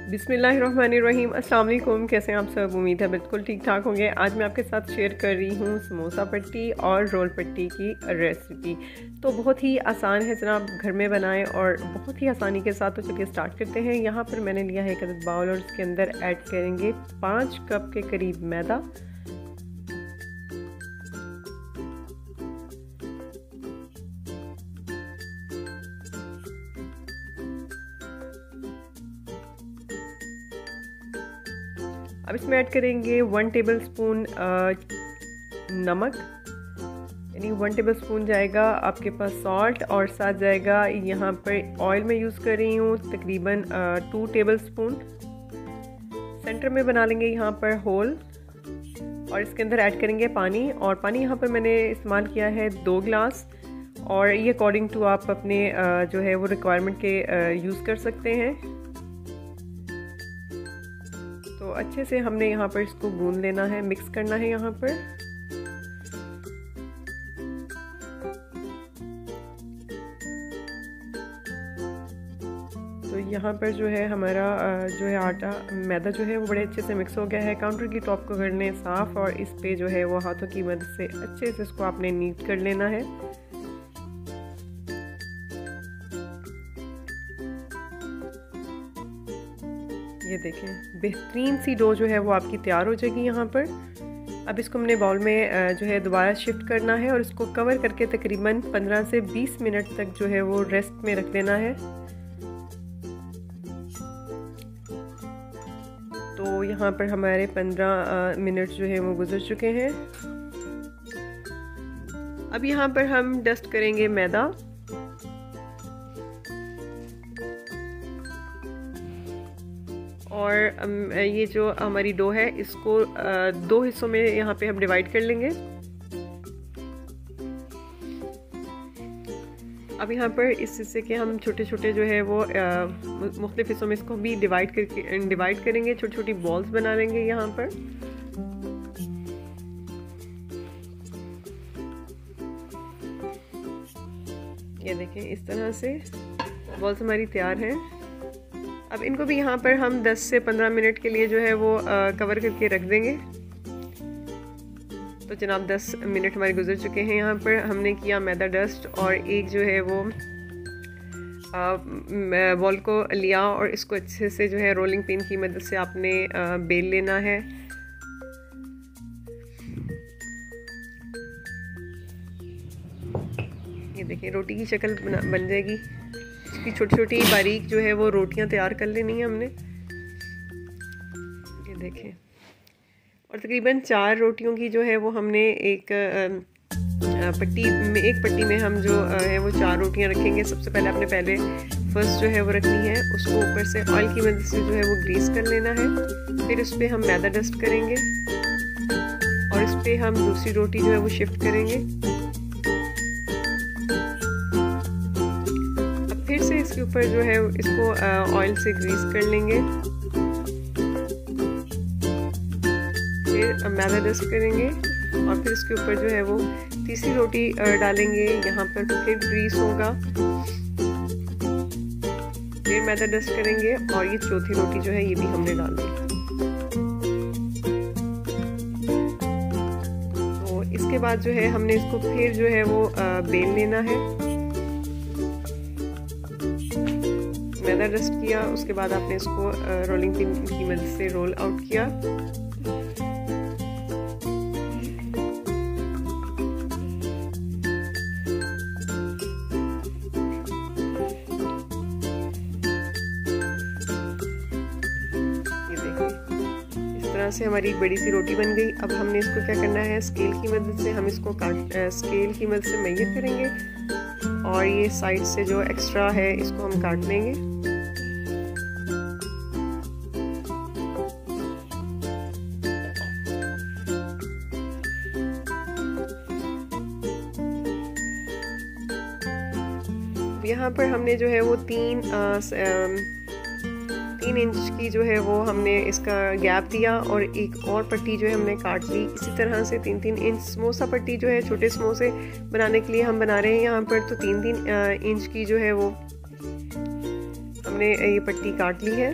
बिस्मिल्लाहिर्रहमानिर्रहीम। अस्सलाम वालेकुम। कैसे हैं आप सब? उम्मीद है बिल्कुल ठीक ठाक होंगे। आज मैं आपके साथ शेयर कर रही हूँ समोसा पट्टी और रोल पट्टी की रेसिपी। तो बहुत ही आसान है जनाब, घर में बनाएं और बहुत ही आसानी के साथ। तो चलिए स्टार्ट करते हैं। यहाँ पर मैंने लिया है एक अदद बाउल और इसके अंदर ऐड करेंगे 5 कप के करीब मैदा। अब इसमें ऐड करेंगे 1 टेबलस्पून नमक, यानी 1 टेबलस्पून जाएगा आपके पास सॉल्ट, और साथ जाएगा यहाँ पर ऑयल में यूज़ कर रही हूँ तकरीबन 2 टेबलस्पून। सेंटर में बना लेंगे यहाँ पर होल, और इसके अंदर ऐड करेंगे पानी। और पानी यहाँ पर मैंने इस्तेमाल किया है 2 गिलास, और ये अकॉर्डिंग टू आप अपने जो है वो रिक्वायरमेंट के यूज़ कर सकते हैं। तो अच्छे से हमने यहाँ पर इसको गूंद लेना है, मिक्स करना है यहाँ पर। तो यहाँ पर जो है हमारा जो है आटा मैदा जो है वो बड़े अच्छे से मिक्स हो गया है। काउंटर की टॉप को कर लें साफ़, और इस पे जो है वो हाथों की मदद से अच्छे से इसको आपने नीट कर लेना है। ये देखें, बेहतरीन सी डो जो है वो आपकी तैयार हो जाएगी यहाँ पर। अब इसको हमने बाउल में जो है दोबारा शिफ्ट करना है, और इसको कवर करके तकरीबन 15 से 20 मिनट तक जो है वो रेस्ट में रख देना है। तो यहाँ पर हमारे 15 मिनट जो है वो गुजर चुके हैं। अब यहाँ पर हम डस्ट करेंगे मैदा। और ये जो हमारी डो है इसको 2 हिस्सों में यहाँ पे हम डिवाइड कर लेंगे। अब यहाँ पर इस हिस्से के हम छोटे छोटे जो है वो मुख्तलिफ हिस्सों में इसको भी डिवाइड करेंगे। छोटी छोटी बॉल्स बना लेंगे यहाँ पर। ये देखें, इस तरह से बॉल्स हमारी तैयार हैं। अब इनको भी यहाँ पर हम 10 से 15 मिनट के लिए जो है वो कवर करके रख देंगे। तो जनाब 10 मिनट हमारे गुजर चुके हैं। यहाँ पर हमने किया मैदा डस्ट, और एक जो है वो बॉल को लिया और इसको अच्छे से जो है रोलिंग पिन की मदद से आपने बेल लेना है। ये देखिए, रोटी की शक्ल बन जाएगी। इसकी छोटी छोटी बारीक जो है वो रोटियां तैयार कर लेनी है हमने। ये देखें, और तकरीबन 4 रोटियों की जो है वो हमने एक पट्टी में हम जो है वो 4 रोटियां रखेंगे। सबसे पहले आपने फर्स्ट जो है वो रखनी है, उसको ऊपर से ऑयल की मदद से जो है वो ग्रीस कर लेना है। फिर उस पर हम मैदा डस्ट करेंगे, और इस पर हम दूसरी रोटी जो है वो शिफ्ट करेंगे। फिर से इसके ऊपर जो है इसको ऑयल से ग्रीस कर लेंगे। फिर मैदा डस्ट करेंगे, और फिर इसके ऊपर जो है वो तीसरी रोटी डालेंगे। यहाँ पर फिर ग्रीस होगा। फिर मैदा डस्ट करेंगे, और ये चौथी रोटी जो है ये भी हमने डाल दी। तो इसके बाद जो है हमने इसको फिर जो है वो बेल लेना है। मैदा डस्ट किया, उसके बाद आपने इसको रोलिंग पिन की मदद से रोल आउट किया। ये देखिए, इस तरह से हमारी एक बड़ी सी रोटी बन गई। अब हमने इसको क्या करना है, स्केल की मदद से हम इसको स्केल की मदद से मेजर करेंगे, और ये साइड से जो एक्स्ट्रा है इसको हम काट लेंगे। यहाँ पर हमने जो है वो 3 इंच की जो है वो हमने इसका गैप दिया, और एक और पट्टी जो है हमने काट ली। इसी तरह से 3-3 इंच समोसा पट्टी जो है छोटे समोसे बनाने के लिए हम बना रहे हैं यहाँ पर। तो 3-3 इंच की जो है वो हमने ये पट्टी काट ली है।